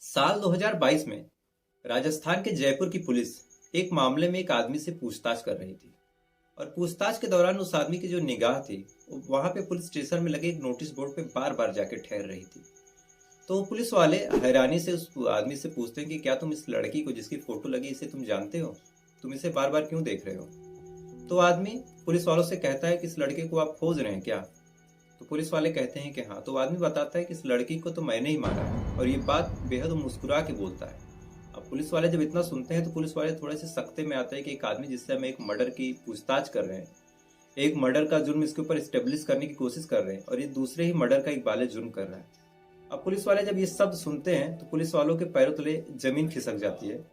साल 2022 में राजस्थान के जयपुर की पुलिस एक मामले में एक आदमी से पूछताछ कर रही थी। और पूछताछ के दौरान उस आदमी की जो निगाह थी वो वहां पे पुलिस स्टेशन में लगे एक नोटिस बोर्ड पे बार बार जाके ठहर रही थी। तो पुलिस वाले हैरानी से उस आदमी से पूछते हैं कि क्या तुम इस लड़की को जिसकी फोटो लगी इसे तुम जानते हो, तुम इसे बार बार क्यों देख रहे हो। तो आदमी पुलिस वालों से कहता है कि इस लड़के को आप खोज रहे हैं क्या। तो पुलिस वाले कहते हैं कि हाँ। तो आदमी बताता है कि इस लड़की को तो मैंने ही मारा है, और ये बात बेहद मुस्कुरा के बोलता है। अब पुलिस वाले जब इतना सुनते हैं तो पुलिस वाले थोड़े से सख्ते में आते हैं कि एक आदमी जिससे हम एक मर्डर की पूछताछ कर रहे हैं, एक मर्डर का जुर्म इसके ऊपर स्टेब्लिश करने की कोशिश कर रहे हैं, और ये दूसरे ही मर्डर का एक बाले जुर्म कर रहा है। अब पुलिस वाले जब ये शब्द सुनते हैं तो पुलिस वालों के पैरों तले जमीन खिसक जाती है,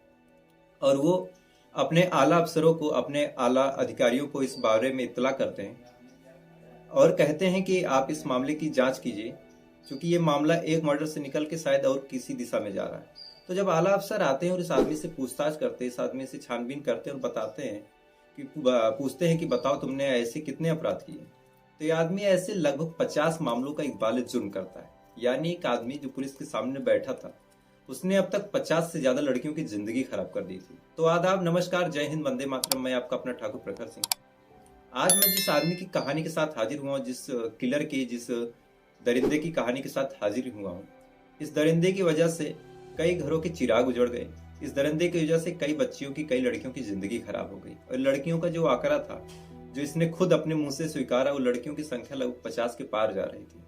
और वो अपने आला अफसरों को, अपने आला अधिकारियों को इस बारे में इत्तला करते हैं और कहते हैं कि आप इस मामले की जांच कीजिए, क्योंकि ये मामला एक मर्डर से निकल के शायद और किसी दिशा में जा रहा है। तो जब आला अफसर आते हैं और इस आदमी से पूछताछ करते हैं, इस आदमी से छानबीन करते हैं और बताते हैं कि पूछते हैं कि बताओ तुमने ऐसे कितने अपराध किए, तो ये आदमी ऐसे लगभग 50 मामलों का इकबाल जुर्म करता है। यानी एक आदमी जो पुलिस के सामने बैठा था उसने अब तक 50 से ज्यादा लड़कियों की जिंदगी खराब कर दी थी। तो आदाब, नमस्कार, जय हिंद, वंदे मातरम। मैं आपका अपना ठाकुर प्रखर सिंह। आज मैं जिस आदमी की कहानी के साथ हाजिर हुआ हूँ, जिस किलर की, जिस दरिंदे की कहानी के साथ हाजिर हुआ हूँ, इस दरिंदे की वजह से कई घरों के चिराग उजड़ गए। इस दरिंदे की वजह से कई बच्चियों की, कई लड़कियों की जिंदगी खराब हो गई। और लड़कियों का जो आंकड़ा था, जो इसने खुद अपने मुंह से स्वीकारा, वो लड़कियों की संख्या लगभग 50 के पार जा रही थी।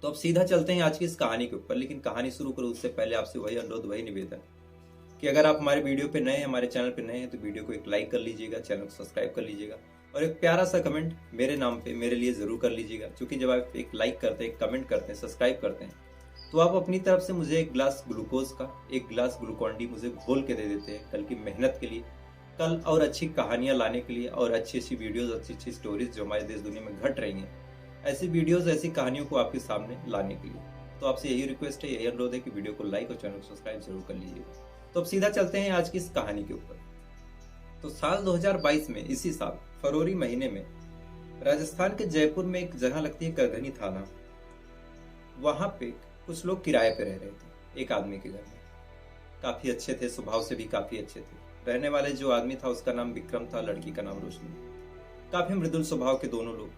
तो अब सीधा चलते हैं आज की इस कहानी के ऊपर। लेकिन कहानी शुरू करूं उससे पहले आपसे वही अनुरोध, वही निवेदन कि अगर आप हमारे वीडियो पे नए हैं, हमारे चैनल पे नए हैं, तो वीडियो को एक लाइक कर लीजिएगा, चैनल को सब्सक्राइब कर लीजिएगा, और एक प्यारा सा कमेंट मेरे नाम पे मेरे लिए जरूर कर लीजिएगा। क्योंकि जब आप एक लाइक करते हैं, एक कमेंट करते हैं, सब्सक्राइब करते हैं, तो आप अपनी तरफ से मुझे एक गिलास ग्लूकोज का, एक गिलास ग्लूकॉन डी मुझे घोल के दे देते हैं कल की मेहनत के लिए, कल और अच्छी कहानियां लाने के लिए, और अच्छी अच्छी वीडियोज, अच्छी अच्छी स्टोरीज जो हमारे देश दुनिया में घट रही हैं, ऐसी वीडियोस, ऐसी कहानियों को आपके सामने लाने के लिए। तो आपसे यही रिक्वेस्ट है, यही अनुरोध है कि वीडियो को लाइक और चैनल को सब्सक्राइब जरूर कर लीजिएगा। तो अब सीधा चलते हैं आज की इस कहानी के ऊपर। तो साल 2022 में, इसी साल फरवरी महीने में, राजस्थान के जयपुर में एक जगह लगती है करगनी थाना। वहां पे कुछ लोग किराए पे रह रहे थे एक आदमी के घर में। काफी अच्छे थे, स्वभाव से भी काफी अच्छे थे। रहने वाले जो आदमी था उसका नाम विक्रम था, लड़की का नाम रोशनी। काफी मृदुल स्वभाव के दोनों लोग।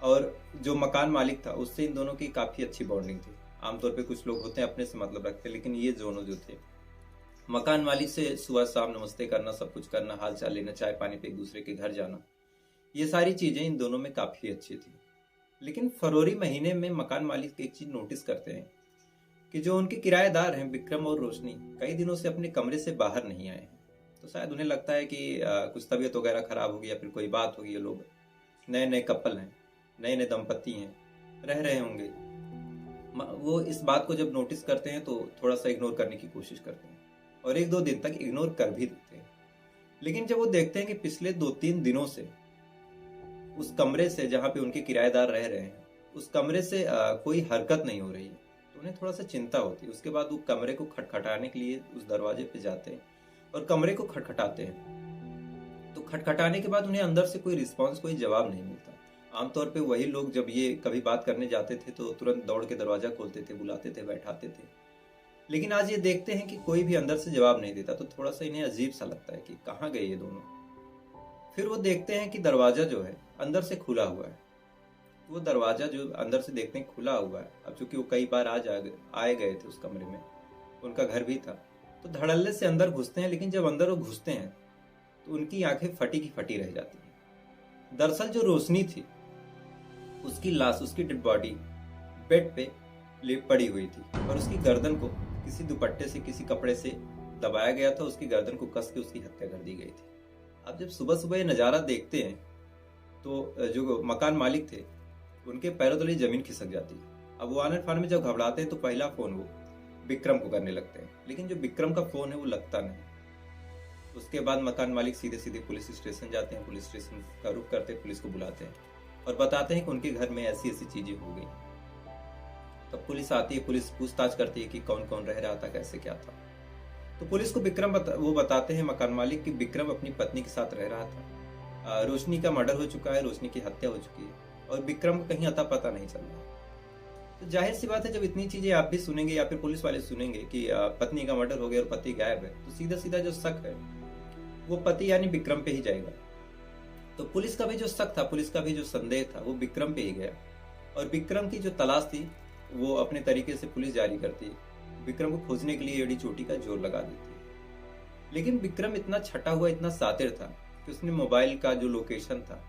और जो मकान मालिक था उससे इन दोनों की काफी अच्छी बॉन्डिंग थी। आमतौर पे कुछ लोग होते हैं अपने से मतलब रखते हैं, लेकिन ये दोनों जो थे, मकान मालिक से सुबह शाम नमस्ते करना, सब कुछ करना, हाल चाल लेना, चाय पानी पे एक दूसरे के घर जाना, ये सारी चीजें इन दोनों में काफी अच्छी थी। लेकिन फरवरी महीने में मकान मालिक एक चीज नोटिस करते हैं कि जो उनके किराएदार हैं विक्रम और रोशनी, कई दिनों से अपने कमरे से बाहर नहीं आए हैं। तो शायद उन्हें लगता है कि कुछ तबीयत वगैरह खराब होगी या फिर कोई बात होगी। ये लोग नए नए कपल हैं, नए नए दंपति हैं, रह रहे होंगे। वो इस बात को जब नोटिस करते हैं तो थोड़ा सा इग्नोर करने की कोशिश करते हैं, और 1-2 दिन तक इग्नोर कर भी देते हैं। लेकिन जब वो देखते हैं कि पिछले 2-3 दिनों से उस कमरे से, जहाँ पे उनके किराएदार रह रहे हैं, उस कमरे से कोई हरकत नहीं हो रही है, तो उन्हें थोड़ा सा चिंता होती है। उसके बाद वो कमरे को खटखटाने के लिए उस दरवाजे पे जाते हैं और कमरे को खटखटाते हैं। तो खटखटाने के बाद उन्हें अंदर से कोई रिस्पॉन्स, कोई जवाब नहीं मिलता। आमतौर पे वही लोग जब ये कभी बात करने जाते थे तो तुरंत दौड़ के दरवाजा खोलते थे, बुलाते थे, बैठाते थे। लेकिन आज ये देखते हैं कि कोई भी अंदर से जवाब नहीं देता, तो थोड़ा सा इन्हें अजीब सा लगता है कि कहाँ गए ये दोनों। फिर वो देखते हैं कि दरवाजा जो है अंदर से खुला हुआ है। वो दरवाजा जो अंदर से देखते हैं खुला हुआ है। अब चूंकि वो कई बार आए गए थे उस कमरे में, उनका घर भी था, तो धड़ल्ले से अंदर घुसते हैं। लेकिन जब अंदर वो घुसते हैं तो उनकी आंखें फटी की फटी रह जाती हैं। दरअसल जो रोशनी थी, उसकी लाश, उसकी डेड बॉडी बेड पे पड़ी हुई थी, और उसकी गर्दन को किसी दुपट्टे से, किसी कपड़े से दबाया गया था। उसकी गर्दन को कस के उसकी हत्या कर दी गई थी। अब जब सुबह सुबह ये नज़ारा देखते हैं तो जो मकान मालिक थे उनके पैरों तले जमीन खिसक जाती है। अब वो आने फाने में जब घबराते हैं तो पहला फोन वो विक्रम को करने लगते हैं, लेकिन जो विक्रम का फोन है वो लगता नहीं। उसके बाद मकान मालिक सीधे सीधे पुलिस स्टेशन जाते हैं, पुलिस स्टेशन का रुख करते हैं, पुलिस को बुलाते हैं और बताते हैं कि उनके घर में ऐसी ऐसी चीजें हो गई। तब पुलिस आती है, पुलिस पूछताछ करती है कि कौन कौन रह रहा था, कैसे क्या था। तो पुलिस को विक्रम वो बताते हैं, मकान मालिक, कि विक्रम अपनी पत्नी के साथ रह रहा था। रोशनी का मर्डर हो चुका है, रोशनी की हत्या हो चुकी है, और विक्रम का कहीं अता पता नहीं चल रहा। तो जाहिर सी बात है, जब इतनी चीजें आप भी सुनेंगे या फिर पुलिस वाले सुनेंगे कि पत्नी का मर्डर हो गया और पति गायब है, तो सीधा सीधा जो शक है वो पति यानी विक्रम पे ही जाएगा। तो पुलिस का भी जो शक था, पुलिस का भी जो संदेह था, वो विक्रम पे ही गया। और विक्रम की जो तलाश थी वो अपने तरीके से पुलिस जारी करती, विक्रम को खोजने के लिए एड़ी चोटी का जोर लगा देती। लेकिन विक्रम इतना छटा हुआ, इतना शातिर था कि उसने मोबाइल का जो लोकेशन था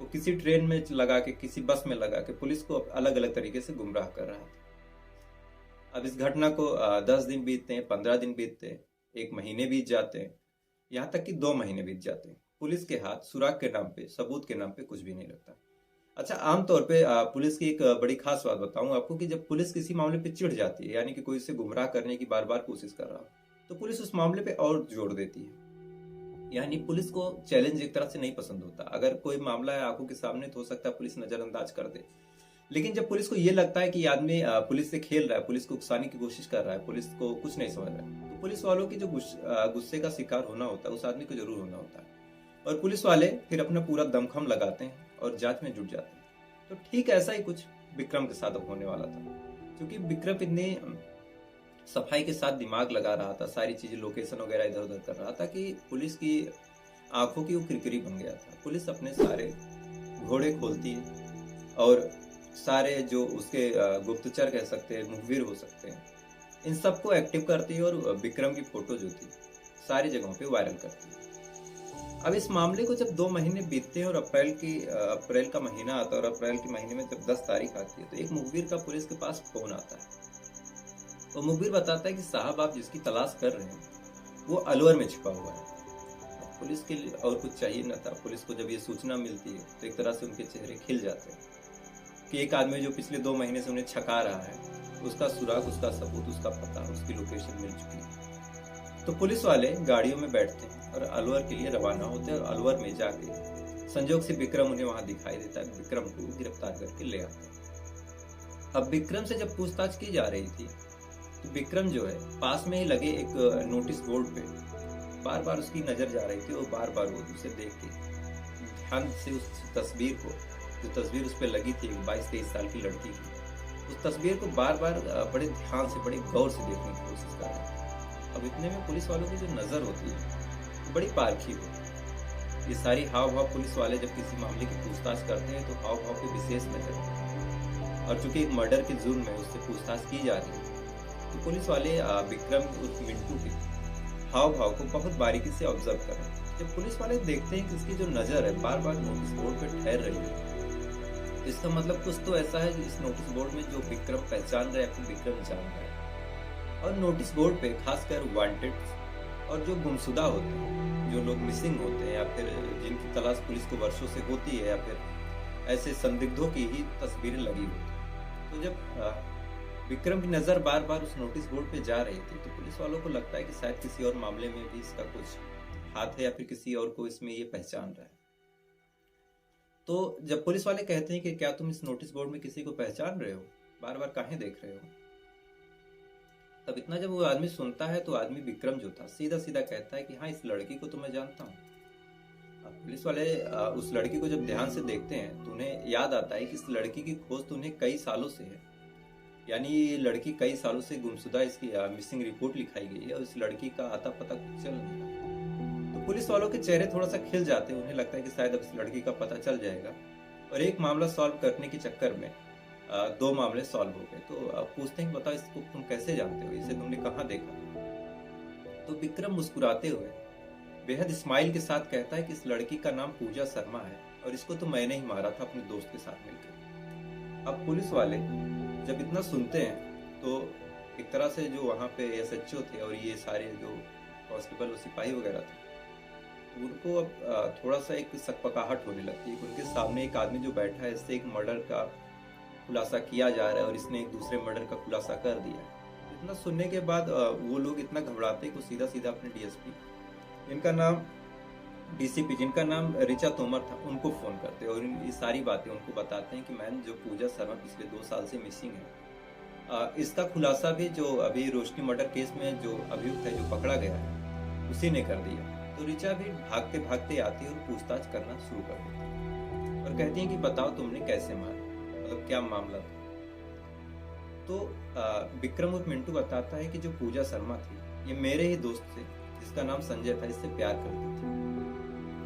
वो किसी ट्रेन में लगा के, किसी बस में लगा के पुलिस को अलग अलग तरीके से गुमराह कर रहा था। अब इस घटना को 10 दिन बीतते हैं, 15 दिन बीतते हैं, 1 महीने बीत जाते हैं, यहाँ तक कि 2 महीने बीत जाते हैं। पुलिस के हाथ सुराग के नाम पे, सबूत के नाम पे कुछ भी नहीं लगता। अच्छा, आमतौर पे पुलिस की एक बड़ी खास बात बताऊं आपको कि जब पुलिस किसी मामले पे चिढ़ जाती है, यानी कि कोई उसे गुमराह करने की बार बार कोशिश कर रहा हो, तो पुलिस उस मामले पे और जोर देती है। यानी पुलिस को चैलेंज एक तरह से नहीं पसंद होता। अगर कोई मामला है आंखों के सामने तो हो सकता है पुलिस नजरअंदाज कर दे, लेकिन जब पुलिस को ये लगता है कि ये आदमी पुलिस से खेल रहा है, पुलिस को उकसाने की कोशिश कर रहा है, पुलिस को कुछ नहीं समझ रहा है, तो पुलिस वालों की जो गुस्से का शिकार होना होता है, उस आदमी को जरूर होना होता है। और पुलिस वाले फिर अपना पूरा दमखम लगाते हैं और जांच में जुट जाते हैं। तो ठीक ऐसा ही कुछ विक्रम के साथ होने वाला था, क्योंकि विक्रम इतने सफाई के साथ दिमाग लगा रहा था, सारी चीजें लोकेशन वगैरह इधर उधर कर रहा था कि पुलिस की आंखों की वो किरकिरी बन गया था। पुलिस अपने सारे घोड़े खोलती है और सारे जो उसके गुप्तचर कह सकते हैं, मुखबिर हो सकते हैं, इन सबको एक्टिव करती है और विक्रम की फोटो जो थी सारी जगहों पे वायरल करती है। अब इस मामले को जब 2 महीने बीतते हैं और अप्रैल का महीना आता है, और अप्रैल के महीने में जब 10 तारीख आती है, तो एक मुखबिर का पुलिस के पास फोन आता है। तो मुखबिर बताता है कि साहब, आप जिसकी तलाश कर रहे हैं वो अलवर में छिपा हुआ है। पुलिस के लिए और कुछ चाहिए न था। पुलिस को जब ये सूचना मिलती है तो एक तरह से उनके चेहरे खिल जाते हैं कि एक आदमी जो पिछले 2 महीने से उन्हें छका रहा है, उसका सुराग, उसका सबूत, उसका पता, उसकी लोकेशन मिल चुकी है। तो पुलिस वाले गाड़ियों में बैठते हैं और अलवर के लिए रवाना होते हैं, और अलवर में जाके संजोग से विक्रम उन्हें वहां दिखाई देता है। विक्रम को गिरफ्तार करके ले आते हैं। अब विक्रम से जब पूछताछ की जा रही थी तो विक्रम जो है पास में ही लगे एक नोटिस बोर्ड पे बार बार उसकी नजर जा रही थी, और बार बार वो उसे देख के ध्यान से उस तस्वीर को, जो तस्वीर उस पर लगी थी 22-23 साल की लड़की की, उस तस्वीर को बार बार बड़े ध्यान से, बड़े गौर से देखने की कोशिश कर रहा था। अब इतने में पुलिस वालों की जो नजर होती है बड़ी पारखी होती है। ये सारी हाव भाव पुलिस वाले जब किसी मामले की पूछताछ करते हैं तो हाव भाव की विशेष नजर होती है। और चूंकि एक मर्डर के जुर्म में उससे पूछताछ की जा रही है, तो पुलिस वाले विक्रम उस मिंटू के हाव भाव को बहुत बारीकी से ऑब्जर्व कर रहे हैं। जब पुलिस वाले देखते हैं कि इसकी जो नजर है बार बार नोटिस बोर्ड पे ठहर रही है, इसका मतलब कुछ तो ऐसा है इस नोटिस बोर्ड में जो विक्रम पहचान रहा है या फिर विक्रम जान रहा है। और नोटिस बोर्ड पे खासकर वांटेड और जो गुमशुदा होते हैं, जो लोग मिसिंग होते हैं, या फिर जिनकी तलाश पुलिस को वर्षों से होती है, या फिर ऐसे संदिग्धों की ही तस्वीरें लगी होती है। तो जब विक्रम की नजर बार बार उस नोटिस बोर्ड पे जा रही थी, तो पुलिस वालों को लगता है कि शायद किसी और मामले में भी इसका कुछ हाथ है, या फिर किसी और को इसमें ये पहचान रहा है। तो जब पुलिस वाले कहते हैं कि क्या तुम इस नोटिस बोर्ड में किसी को पहचान रहे हो, बार बार काहे देख रहे हो, तब इतना जब वो आदमी सुनता है तो आदमी विक्रम जो था सीधा सीधा कहता है कि हाँ, इस लड़की को तो मैं जानता हूँ। अब पुलिस वाले उस लड़की को जब ध्यान से देखते हैं तो उन्हें याद आता है कि इस लड़की की खोज तो उन्हें कई सालों से है। यानी ये लड़की कई सालों से गुमशुदा, इसकी मिसिंग रिपोर्ट लिखाई गई है और इस लड़की का आता पता कुछ चल नहीं रहा। तो पुलिस वालों के चेहरे थोड़ा सा खिल जाते हैं। उन्हें लगता है कि शायद अब इस लड़की का पता चल जाएगा, और एक मामला सॉल्व करने के चक्कर में 2 मामले सॉल्व हो गए। तो पूछते हैं कि बताओ, इसको तुम कैसे जानते हो, इसे तुमने कहाँ देखा? तो विक्रम मुस्कुराते हुए बेहद स्माइल के साथ कहता है कि इस लड़की का नाम पूजा शर्मा है, और इसको तो मैंने ही मारा था अपने दोस्त के साथ मिलकर। अब पुलिस वाले जब इतना सुनते हैं तो एक तरह से जो वहाँ पे एसएचओ थे और ये सारे जो कांस्टेबल और सिपाही वगैरह थे, उनको अब थोड़ा सा एक सकपकाहट होने लगती है। उनके सामने एक आदमी जो बैठा है, इससे एक मर्डर का खुलासा किया जा रहा है और इसने एक दूसरे मर्डर का खुलासा कर दिया है। इतना सुनने के बाद वो लोग इतना घबराते कि सीधा सीधा अपने डीएसपी, जिनका नाम डीसीपी, जिनका नाम ऋचा तोमर था, उनको फोन करते हैं और ये सारी बातें उनको बताते हैं कि मैम, जो पूजा शर्मा पिछले 2 साल से मिसिंग है, इसका खुलासा भी जो अभी रोशनी मर्डर केस में जो अभियुक्त है, जो पकड़ा गया है, उसी ने कर दिया। तो ऋचा भी भागते भागते आती है और पूछताछ करना शुरू कर देती है और कहती है कि बताओ तुमने कैसे मारा, मतलब क्या मामला था। तो विक्रम और मिंटू बताता है कि जो पूजा शर्मा थी, ये मेरे ही दोस्त थे जिसका नाम संजय था, इससे प्यार करती थी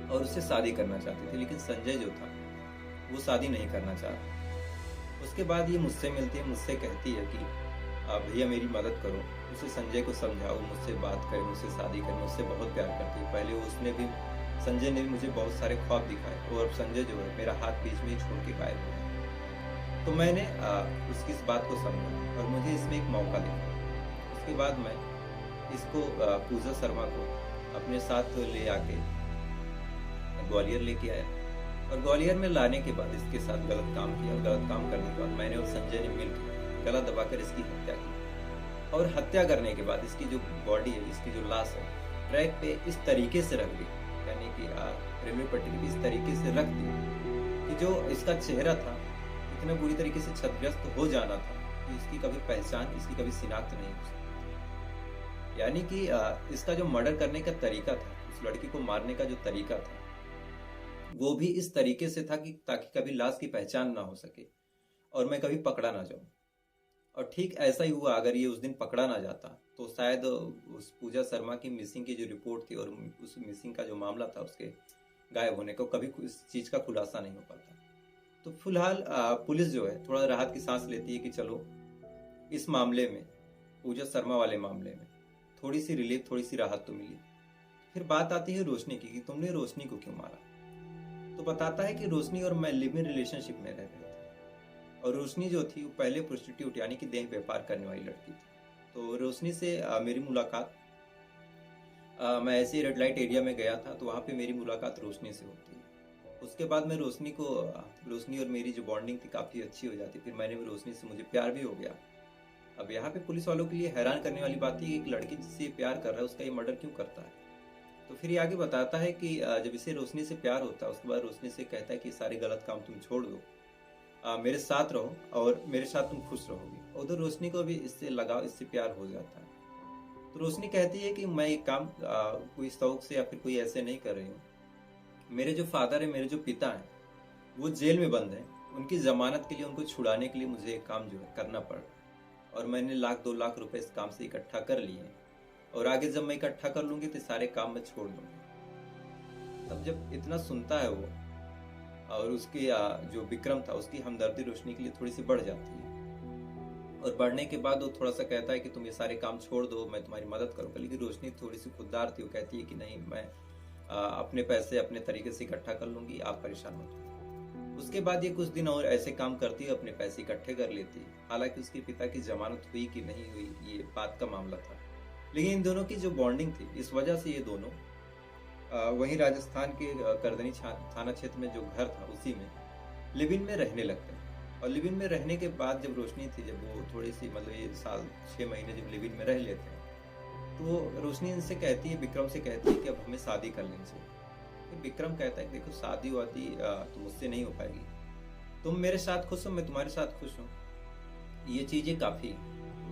और उससे शादी करना चाहती थी, लेकिन संजय जो था वो शादी नहीं करना चाहता। उसके बाद ये मुझसे मिलती है, मुझसे कहती है कि भैया मेरी मदद करो, उसे संजय को समझाओ, मुझसे बात करे, मुझसे शादी करे, मुझसे बहुत प्यार करती है। पहले उसने भी, संजय ने भी मुझे बहुत सारे ख्वाब दिखाए और अब संजय जो है मेरा हाथ बीच में ही छोड़ के गायब हो गया। तो मैंने उसकी इस बात को समझा और मुझे इसमें एक मौका दिया। उसके बाद मैं इसको पूजा शर्मा को अपने साथ ले आके ग्वालियर लेके आया और ग्वालियर में लाने के बाद इसके साथ गलत काम किया और गलत काम करने के बाद मैंने और संजय ने मिलकर गला दबाकर इसकी हत्या की और हत्या करने के बाद इसकी जो बॉडी है, इसकी जो लाश है, ट्रैक पे इस तरीके से रख दी, यानी कि रेलवे पट्टी पे इस तरीके से रख दी कि जो इसका चेहरा था इतना बुरी तरीके से क्षतिग्रस्त हो जाना था कि इसकी कभी पहचान, इसकी कभी शिनाख्त नहीं हो सकती। यानी कि इसका जो मर्डर करने का तरीका था, उस लड़की को मारने का जो तरीका था, वो भी इस तरीके से था कि ताकि कभी लाश की पहचान ना हो सके और मैं कभी पकड़ा ना जाऊं। और ठीक ऐसा ही हुआ। अगर ये उस दिन पकड़ा ना जाता तो शायद उस पूजा शर्मा की मिसिंग की जो रिपोर्ट थी और उस मिसिंग का जो मामला था उसके गायब होने को, कभी इस चीज का खुलासा नहीं हो पाता। तो फिलहाल पुलिस जो है थोड़ा राहत की सांस लेती है कि चलो इस मामले में, पूजा शर्मा वाले मामले में थोड़ी सी रिलीफ, थोड़ी सी राहत तो मिली। फिर बात आती है रोशनी की कि तुमने रोशनी को क्यों मारा। तो बताता है कि रोशनी और मैं लिव इन रिलेशनशिप में रह रहे थे और रोशनी जो थी वो पहले प्रोस्टिट्यूट यानी कि देह व्यापार करने वाली लड़की थी। तो रोशनी से मेरी मुलाकात, मैं ऐसे रेड लाइट एरिया में गया था तो वहाँ पे मेरी मुलाकात रोशनी से होती है। उसके बाद मैं रोशनी और मेरी जो बॉन्डिंग थी काफ़ी अच्छी हो जाती। फिर मैंने भी रोशनी से, मुझे प्यार भी हो गया। अब यहाँ पे पुलिस वालों के लिए हैरान करने वाली बात है कि एक लड़की जिससे प्यार कर रहा है उसका ये मर्डर क्यों करता है। तो फिर ये आगे बताता है कि जब इसे रोशनी से प्यार होता है उसके बाद रोशनी से कहता है कि सारे गलत काम तुम छोड़ दो, मेरे साथ रहो और मेरे साथ तुम खुश रहोगे। उधर रोशनी को भी इससे लगाव, इससे प्यार हो जाता है। तो रोशनी कहती है कि मैं एक काम कोई शौक से या फिर कोई ऐसे नहीं कर रही हूँ। मेरे जो फादर है, मेरे जो पिता हैं, वो जेल में बंद हैं। उनकी जमानत के लिए, उनको छुड़ाने के लिए मुझे एक काम जो है करना पड़ रहा है और मैंने 1-2 लाख रुपए इस काम से इकट्ठा कर लिए हैं और आगे जब मैं इकट्ठा कर लूंगी तो सारे काम मैं छोड़ दूंगी। तब जब इतना सुनता है वो और उसकी जो विक्रम था उसकी हमदर्दी रोशनी के लिए थोड़ी सी बढ़ जाती है और बढ़ने के बाद वो थोड़ा सा कहता है कि तुम ये सारे काम छोड़ दो, मैं तुम्हारी मदद करूंगा। लेकिन रोशनी थोड़ी सी खुददार थी, वो कहती है कि नहीं, मैं अपने पैसे अपने तरीके से इकट्ठा कर लूंगी, आप परेशान मत हो। उसके बाद ये कुछ दिन और ऐसे काम करती है, अपने पैसे इकट्ठे कर लेती है। हालांकि उसके पिता की जमानत हुई कि नहीं हुई ये बात का मामला था, लेकिन इन दोनों की जो बॉन्डिंग थी इस वजह से ये दोनों वहीं राजस्थान के करदनी थाना क्षेत्र में जो घर था उसी में लिव इन में रहने लगते हैं। और लिव इन में रहने के बाद जब रोशनी थी, जब वो थोड़ी सी, मतलब ये 6 महीने जब लिव इन में रह लेते हैं तो रोशनी इनसे कहती है, विक्रम से कहती है कि अब हमें शादी कर लेनी चाहिए। तो विक्रम कहता है देखो शादी वादी तो मुझसे नहीं हो पाएगी, तुम मेरे साथ खुश हो, मैं तुम्हारे साथ खुश हूँ, ये चीजें काफी।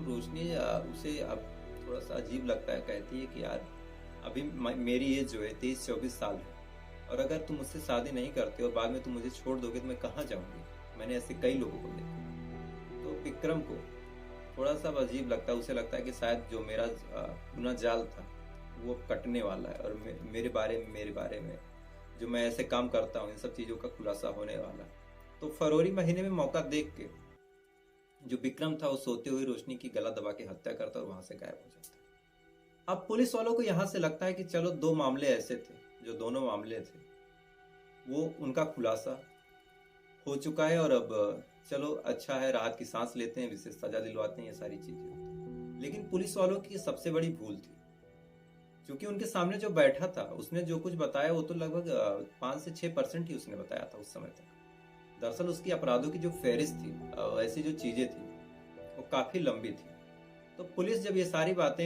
रोशनी उसे अब थोड़ा सा अजीब लगता है, कहती है कि यार अभी मेरी एज जो है 23-24 साल है और अगर तुम मुझसे शादी नहीं करते और बाद में तुम मुझे छोड़ दोगे तो मैं कहाँ जाऊंगी। मैंने ऐसे कई लोगों को देखा। तो विक्रम को थोड़ा सा अजीब लगता है, उसे लगता है कि शायद जो मेरा गुना जाल था वो कटने वाला है और मेरे बारे में जो मैं ऐसे काम करता हूँ इन सब चीजों का खुलासा होने वाला है। तो फरवरी महीने में मौका देख के जो विक्रम था वो सोते हुए रोशनी की गला दबा के हत्या करता और वहां से गायब हो जाता है। अब पुलिस वालों को यहां से लगता है कि चलो 2 मामले ऐसे थे, जो दोनों मामले थे वो उनका खुलासा हो चुका है और अब चलो अच्छा है, राहत की सांस लेते हैं, विशेष सजा दिलवाते हैं, ये सारी चीजें होती हैं। लेकिन पुलिस वालों की सबसे बड़ी भूल थी, क्योंकि उनके सामने जो बैठा था उसने जो कुछ बताया वो तो लगभग 5 से 6% ही उसने बताया था उस समय तक। दरअसल उसकी अपराधों की जो फहरिस्त थी, ऐसी जो चीजें थी वो काफी लंबी थी। तो पुलिस जब ये सारी बातें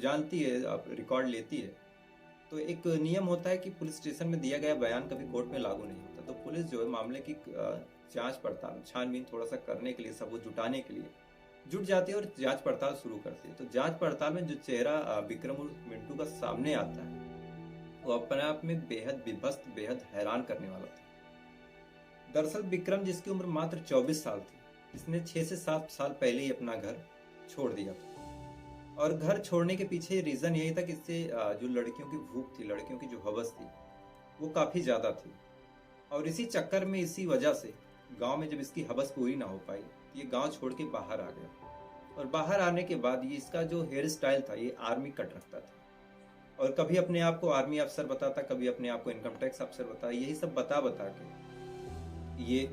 जानती है, रिकॉर्ड लेती है, तो एक नियम होता है कि पुलिस स्टेशन में दिया गया बयान कभी कोर्ट में लागू नहीं होता। तो पुलिस जो है मामले की जांच पड़ताल, छानबीन थोड़ा सा करने के लिए, सबूत जुटाने के लिए जुट जाती है और जांच पड़ताल शुरू करती है। तो जांच पड़ताल में जो चेहरा विक्रम और मिंटू का सामने आता है वो अपने आप में बेहद विभत्स, बेहद हैरान करने वाला था। दरअसल विक्रम, जिसकी उम्र मात्र 24 साल थी, इसने 6 से 7 साल पहले ही अपना घर छोड़ दिया था। और घर छोड़ने के पीछे रीज़न यही था कि इससे जो लड़कियों की भूख थी, लड़कियों की जो हवस थी, वो काफ़ी ज़्यादा थी। और इसी चक्कर में, इसी वजह से गांव में जब इसकी हवस पूरी ना हो पाई, ये गांव छोड़ के बाहर आ गया। और बाहर आने के बाद ये इसका जो हेयर स्टाइल था, ये आर्मी कट रखता था। और कभी अपने आप को आर्मी अफसर बताता, कभी अपने आप को इनकम टैक्स अफसर बताता। यही सब बता बता के ये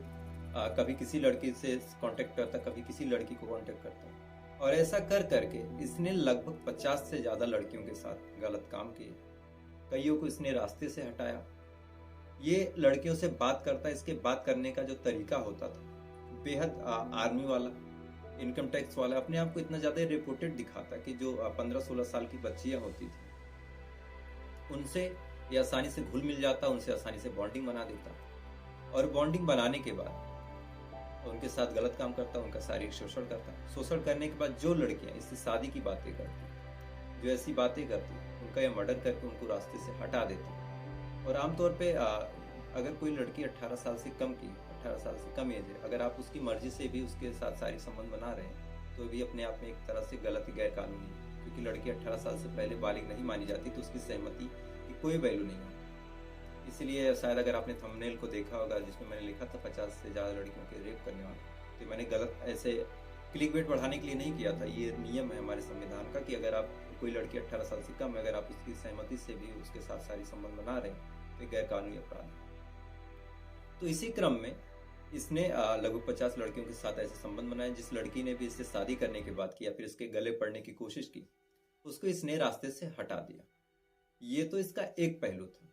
कभी किसी लड़की से कांटेक्ट करता, कभी किसी लड़की को कांटेक्ट करता। और ऐसा कर करके इसने लगभग 50 से ज़्यादा लड़कियों के साथ गलत काम किए। कईयों को इसने रास्ते से हटाया। ये लड़कियों से बात करता, इसके बात करने का जो तरीका होता था बेहद आर्मी वाला, इनकम टैक्स वाला। अपने आप को इतना ज़्यादा रिपोर्टेड दिखाता कि जो 15-16 साल की बच्चियां होती थी, उनसे ये आसानी से घुल मिल जाता, उनसे आसानी से बॉन्डिंग बना देता। और बॉन्डिंग बनाने के बाद उनके साथ गलत काम करता, उनका शारीरिक शोषण करता। शोषण करने के बाद जो लड़कियां इससे शादी की बातें करती, जो ऐसी बातें करती, उनका ये मर्डर करके उनको रास्ते से हटा देती। और आमतौर पे अगर कोई लड़की 18 साल से कम की, 18 साल से कम एज है, अगर आप उसकी मर्जी से भी उसके साथ शारीरिक संबंध बना रहे हैं, तो भी अपने आप में एक तरह से गलत, गैर कानूनी है। क्योंकि लड़की 18 साल से पहले बालिग नहीं मानी जाती, तो उसकी सहमति की कोई वैल्यू नहीं है। इसलिए शायद अगर आपने थंबनेल को देखा होगा जिसमें मैंने लिखा था 50 से ज़्यादा लड़कियों के रेप करने वाला, तो मैंने गलत ऐसे क्लिक बेट बढ़ाने के लिए नहीं किया था। ये नियम है हमारे संविधान का कि अगर आप कोई लड़की 18 साल से कम है, अगर आप उसकी सहमति से भी उसके साथ शारीरिक संबंध बना रहे हैं, तो गैर कानूनी अपराध है। तो इसी क्रम में इसने लगभग 50 लड़कियों के साथ ऐसे संबंध बनाए। जिस लड़की ने भी इससे शादी करने के बाद किया, फिर इसके गले पड़ने की कोशिश की, उसको इसने रास्ते से हटा दिया। ये तो इसका एक पहलू था।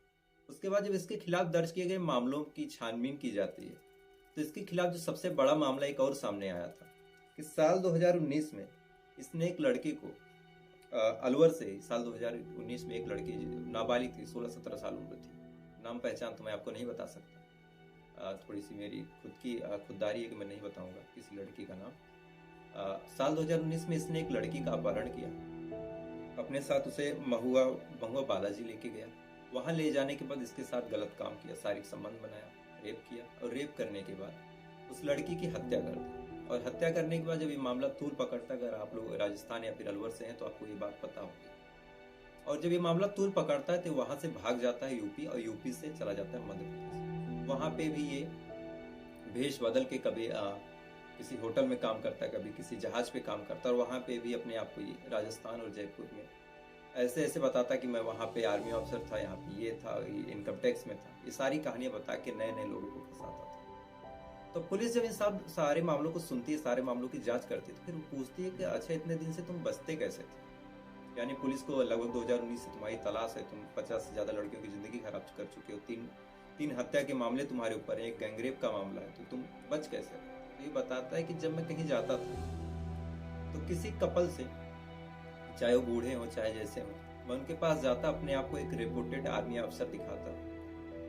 उसके बाद जब इसके खिलाफ दर्ज किए गए मामलों की छानबीन की जाती है, तो इसके खिलाफ जो सबसे बड़ा मामला एक और सामने आया था कि साल 2019 में इसने एक लड़की को अलवर से ही, साल 2019 में एक लड़की नाबालिग थी, 16-17 साल उम्र थी। नाम पहचान तो मैं आपको नहीं बता सकता, थोड़ी सी मेरी खुद की खुददारी है कि मैं नहीं बताऊंगा किसी लड़की का नाम। साल 2019 में इसने एक लड़की का अपहरण किया, अपने साथ उसे महुआ बालाजी लेके गया। वहां ले जाने के बाद इसके साथ गलत काम किया, शारीरिक संबंध बनाया, रेप किया। और रेप करने के बाद उस लड़की की हत्या कर दी। और हत्या करने के बाद जब ये मामला तूल पकड़ता, अगर आप लोग राजस्थान या फिर अलवर से हैं तो आपको ये बात पता होगी। और जब ये मामला तूल पकड़ता है तो वहां से भाग जाता है यूपी, और यूपी से चला जाता है मध्य प्रदेश। वहां पे भी ये भेष बदल के कभी किसी होटल में काम करता है, कभी किसी जहाज पे काम करता है। और वहां पे भी अपने आप को ये राजस्थान और जयपुर में ऐसे ऐसे बताता कि मैं वहाँ पे आर्मी ऑफिसर था, यहाँ पे ये था, ये इनकम टैक्स में था। ये सारी कहानियां बता के नए नए लोगों को फंसाता था। तो पुलिस जब इन सब सारे मामलों को सुनती है, सारे मामलों की जांच करती है, तो फिर वो पूछती है कि अच्छा इतने दिन से तुम बचते कैसे थे। यानी पुलिस को लगभग 2019 से तुम्हारी तलाश है, तुम 50 से ज्यादा लड़कियों की जिंदगी खराब कर चुके हो, तीन हत्या के मामले तुम्हारे ऊपर है, एक गैंगरेप का मामला है, तो तुम बच कैसे। तो ये बताता है कि जब मैं कहीं जाता था तो किसी कपल से, चाहे वो बूढ़े हो चाहे जैसे हो, मैं उनके पास जाता, अपने आप को एक रिपोर्टेड आर्मी अफसर दिखाता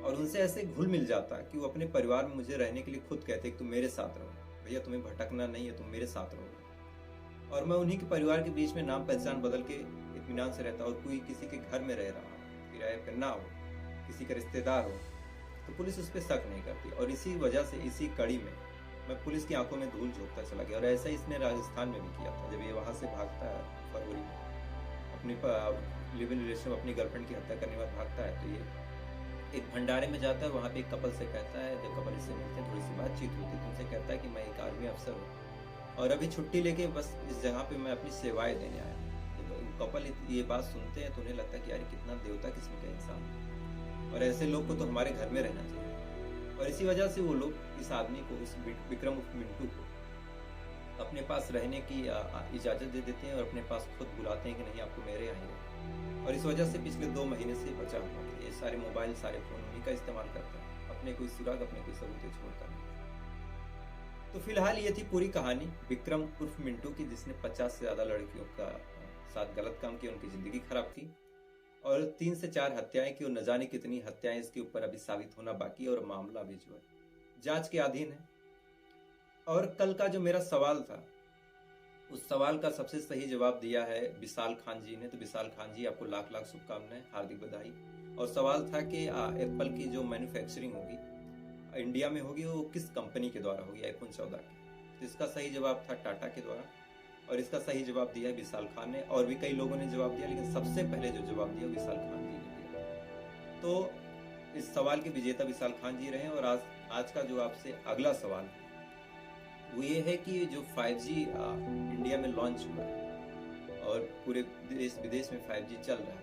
और उनसे ऐसे घुल मिल जाता कि वो अपने परिवार में मुझे रहने के लिए खुद कहते कि तुम मेरे साथ रहो भैया, तुम्हें भटकना नहीं है, तुम मेरे साथ रहो। और मैं उन्हीं के परिवार के बीच में नाम पहचान बदल के इत्मीनान से रहता। और कोई किसी के घर में रह रहा हो, किराए पर ना हो, किसी का रिश्तेदार हो, तो पुलिस उस पर शक नहीं करती। और इसी वजह से, इसी कड़ी में मैं पुलिस की आंखों में धूल झोंकता चला गया। और ऐसा इसने राजस्थान में भी किया था। जब ये वहां से भागता है फरवरी में, अपनी लिव इन रिलेशन में अपनी गर्लफ्रेंड की हत्या करने के बाद भागता है, तो ये एक भंडारे में जाता है। वहां पे एक कपल से कहता है, जब कपल इससे मिलते हैं, थोड़ी सी बातचीत होती है, तो उनसे कहता है कि मैं एक आर्मी अफसर हूँ और अभी छुट्टी लेके बस इस जगह पे मैं अपनी सेवाएं देने आया। कपल ये बात सुनते हैं तो उन्हें लगता है कि यार कितना देवता किस्म का इंसान, और ऐसे लोग को तो हमारे घर में रहना चाहिए। और इसी वजह से वो लोग इस आदमी को, इस विक्रम उर्फ मिंटू को अपने पास रहने की इजाजत दे देते हैं और अपने पास खुद बुलाते हैं कि नहीं आपको मेरे यहाँ रहे। और इस वजह से पिछले 2 महीने से बचा हुआ है। ये सारे मोबाइल, सारे फोन उन्हीं का इस्तेमाल करता है, अपने कोई सुराग, अपने कोई सबूत छोड़ता नहीं। तो फिलहाल ये थी पूरी कहानी विक्रम उर्फ मिंटू की, जिसने 50 से ज्यादा लड़कियों का साथ गलत काम किया, उनकी जिंदगी खराब की और 3 से 4 हत्याएं की। और न जाने कितनी हत्याएं इसके ऊपर अभी साबित होना बाकी है। और मामला भी जो है जांच के अधीन है। और कल का जो मेरा सवाल था, उस सवाल का सबसे सही जवाब दिया है विशाल खान जी ने। तो विशाल खान जी, आपको लाख लाख शुभकामनाएं, हार्दिक बधाई। और सवाल था कि एप्पल की जो मैन्युफैक्चरिंग होगी इंडिया में होगी, वो किस कंपनी के द्वारा होगी, iPhone 14 की। तो इसका सही जवाब था टाटा के द्वारा, और इसका सही जवाब दिया विशाल खान ने, और भी कई लोगों ने जवाब दिया, लेकिन सबसे पहले जो जवाब दिया विशाल खान जी ने दिया। तो इस सवाल के विजेता विशाल खान जी रहे हैं। और आज का जो आपसे अगला सवाल है वो ये है कि जो 5G इंडिया में लॉन्च हुआ है और पूरे देश विदेश में 5G चल रहा है,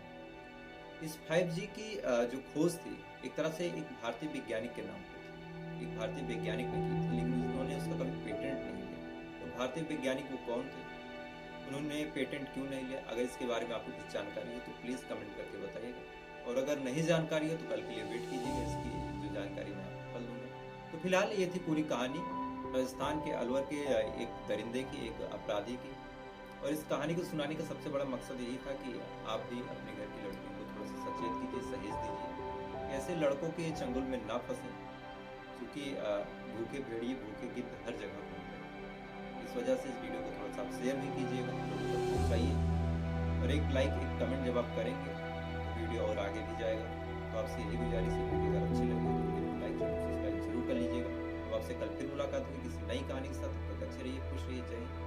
इस 5G की जो खोज थी एक तरह से एक भारतीय वैज्ञानिक के नाम पे थी, एक भारतीय वैज्ञानिक ने की थी, लेकिन उन्होंने उसका कभी पेटेंट नहीं लिया। तो भारतीय वैज्ञानिक वो कौन थे, उन्होंने पेटेंट क्यों नहीं लिया? अगर इसके बारे में आपको कुछ जानकारी हो तो प्लीज़ कमेंट करके बताइएगा, और अगर नहीं जानकारी हो तो कल के लिए वेट कीजिएगा, इसकी जो जानकारी मैं आपको कल दूंगा। तो फिलहाल ये थी पूरी कहानी राजस्थान के अलवर के एक दरिंदे की, एक अपराधी की। और इस कहानी को सुनाने का सबसे बड़ा मकसद यही था कि आप भी अपने घर की लड़कियों को थोड़ा सा सचेत कीजिए, सहेज दीजिए, ऐसे लड़कों के चंगुल में ना फंसे, क्योंकि भूखे भेड़िए भूखे गिद्ध हर जगह घूमते हैं। इस वजह से इस वीडियो को थोड़ा सा आप शेयर भी कीजिएगा, लोगों तक पहुँचाइए, और एक लाइक एक कमेंट जब आप करेंगे तो वीडियो और आगे भी जाएगा। तो आपसे यही गुजारिश है, वीडियो अगर अच्छी लगी तो वीडियो को लाइक सब्सक्राइब जरूर कर लीजिएगा। तो आपसे कल फिर मुलाकात होगी किसी नई कहानी के साथ। तब तक अच्छे रहिए, खुश रहिए, जय हिंद।